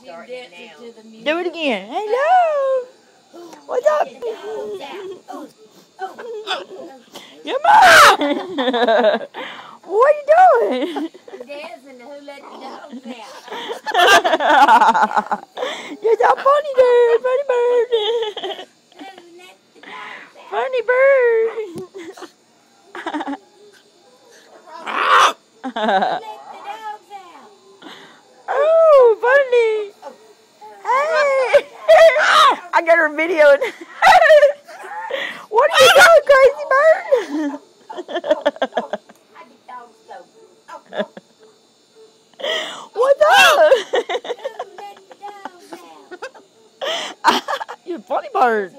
Do it again. Hello. What's up? Come on. What are you doing? Dancing to Who Let the Dogs Out. You're so funny, dude. Funny bird. Funny bird. Oh, funny. Hey. I got her video. What are you doing, crazy bird? What's up? You're a funny bird.